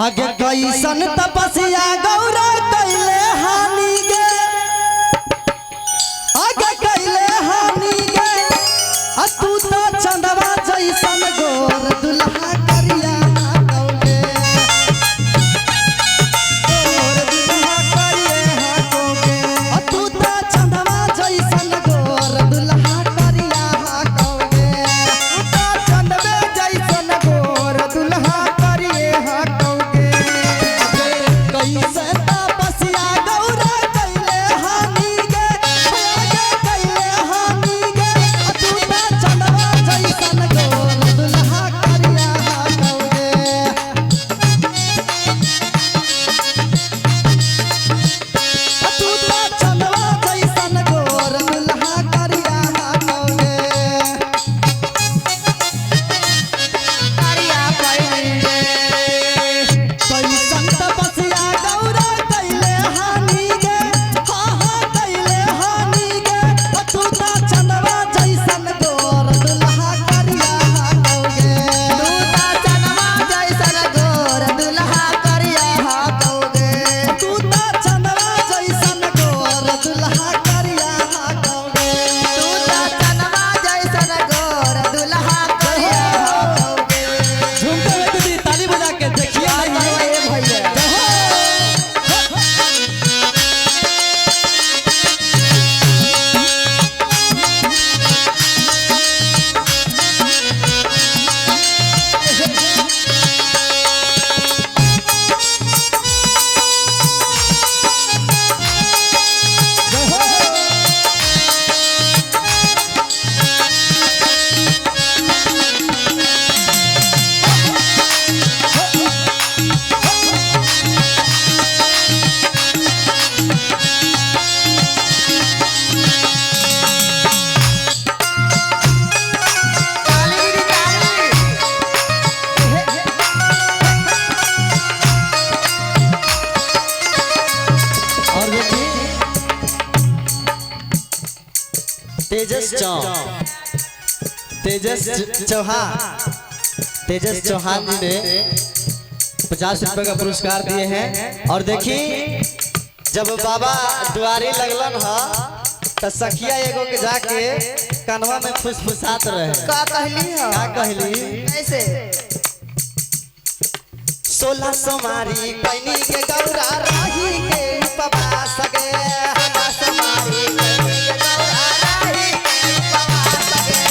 आगे कैसन तपस्या गौरा कैले हानि गे, आगे कैले हानि गे, तू तो चंदवा जैसन गोर दुल्हा करिया गौगे, गोर दुल्हा करिए गौगे, तू तो चंदवा जैसन गोर दुल्हा करिया गौगे, तू तो चंदवे जैसन गोर दुल्हा करिए गौगे। कैसे तपस्या गौरा कैले हानि गे, आगे कैले हानि गे, तू तो चंदवा जैसन गोर दुल्हा करिया गौगे, तू तो चंदवा जैसन गोर दुल्हा करिया गौगे। कैसन तपस्या गौरा कैले हानि गे, कैले हानि गे, तू तो चंदवा जैसन गोर दुल्हा करिया गौगे, तू तो चंदवा जैसन गोर दुल्हा करिया गौगे, तू तो चंदवा जैसन गोर दुल्हा करिया गौगे, तू तो चंदवा जैसन गोर दुल्हा करिया गौगे। झूमते हुए दीदी ताली बजा के देखिए भैया। और देखिए तेजस चौहान जी ने 50 रुपए का पुरस्कार दिए हैं। और देखिए जब बाबा दुआरे लगलन ह तो सखिया एगो के जाके कनवा में फुसफुसात रहे। का कहली है? का कहली? कैसे? 16 सोमारी कैनी के गौरा राही के उपवास गे, 16 सोमारी कैनी के गौरा राही के उपवास गे,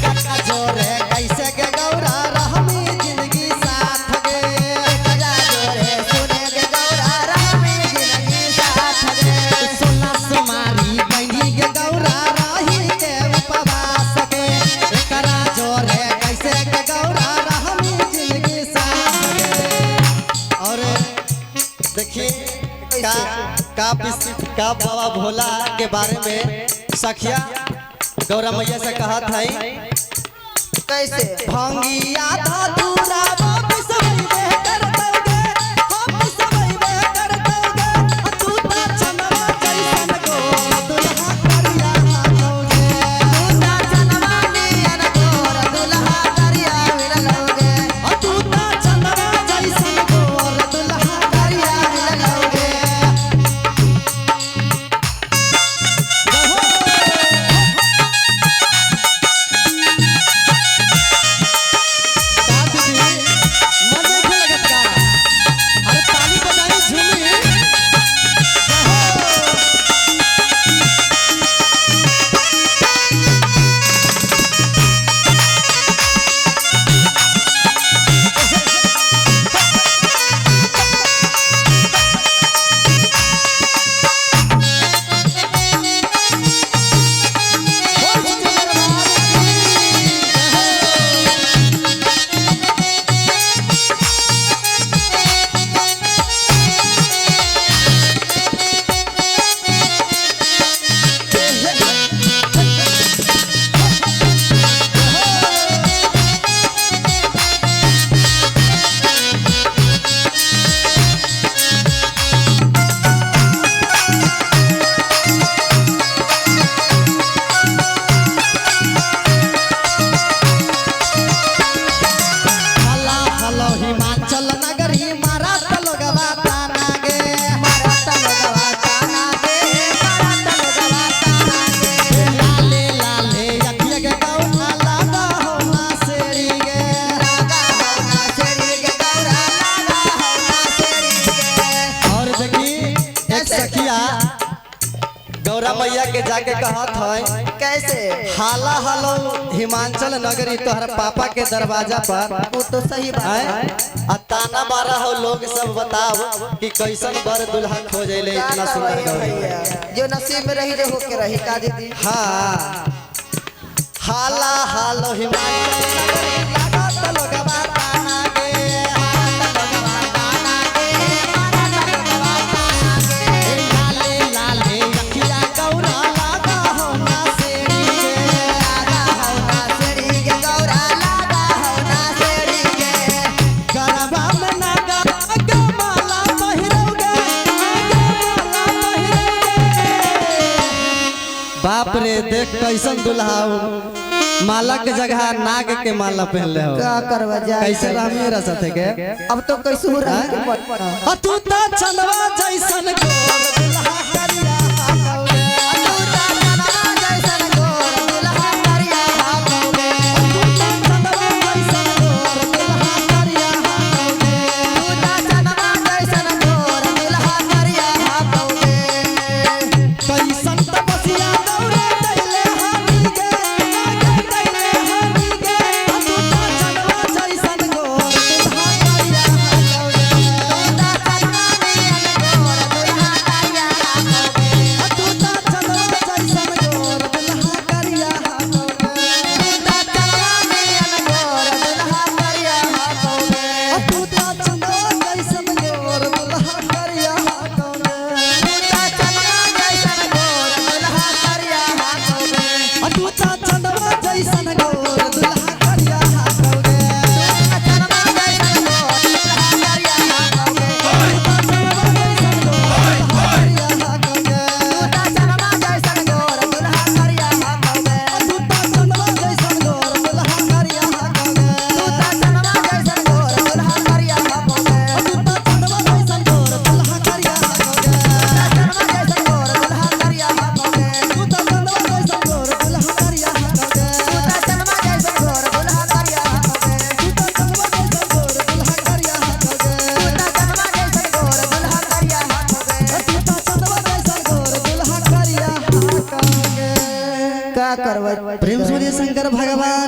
कक्का जोरे कैसे के गौरा रहमी जिंदगी साथ गे, कजा जोरे सुने के गौरा रामी जिंदगी साथ गे। 16 सोमारी कैनी के गौरा राही के उपवास गे, एकरा जोरे कैसे के गौरा रहमी जिंदगी साथ गे। और देखिए का बाबा भोला के बारे में सखिया गौरा मैया से कहा था कैसे? भंगिया धतूरा बाबू सबैबे करतौगे, हम सबैबे करतौगे, तू तो चंदवा जैसन गोर दुल्हा करिया गौगे, तू तो चंदवा नियन गोर दुल्हा करिया मिललौगे, तू तो चंदवा जैसन गोर दुल्हा करिया मिललौगे। दीदी गौरा मैया के जाके कहत है कैसे? हाला हालो हिमांचल नगरी तोहर पापा के दरवाजा पर वो तो सही बात है। आ ताना मारा हो लोग सब बताओ कि कैसन बर दुल्हा खोजेले क्या इतना करवाई सुंदर गौरी भैया? जो नसीब में रही रे होके रही का दीदी। हाँ हाला हालो हिमांचल नगरी लागत लोगवा ताना गे लाले लाले अखिया गौरा लागा हो ना सेड़ी गे गरबा में नागा आगे माला पहिरोगे बाप रे देख कैसन दुल्हा माला के जगह नाग के माला पहनले हो क्या करवा जाए? कैसे रामी रसत है के अब तो कैसे हो रहा है? तू तो चंदवा जैसन गोर दुल्हा करिया कैसन तपस्या गौरा दैले हानी गे दैले हानी गे तू तो चंदवा जैसन गोर दुल्हा करिया तू तो चंदवा जैसन गोर दुल्हा करिया तू तो चंदवा जैसन गोर दुल्हा करिया तू तो चंदवा जैसन गोर दुल्हा करिया क्या करवा? प्रेम सूर्य शंकर भगवान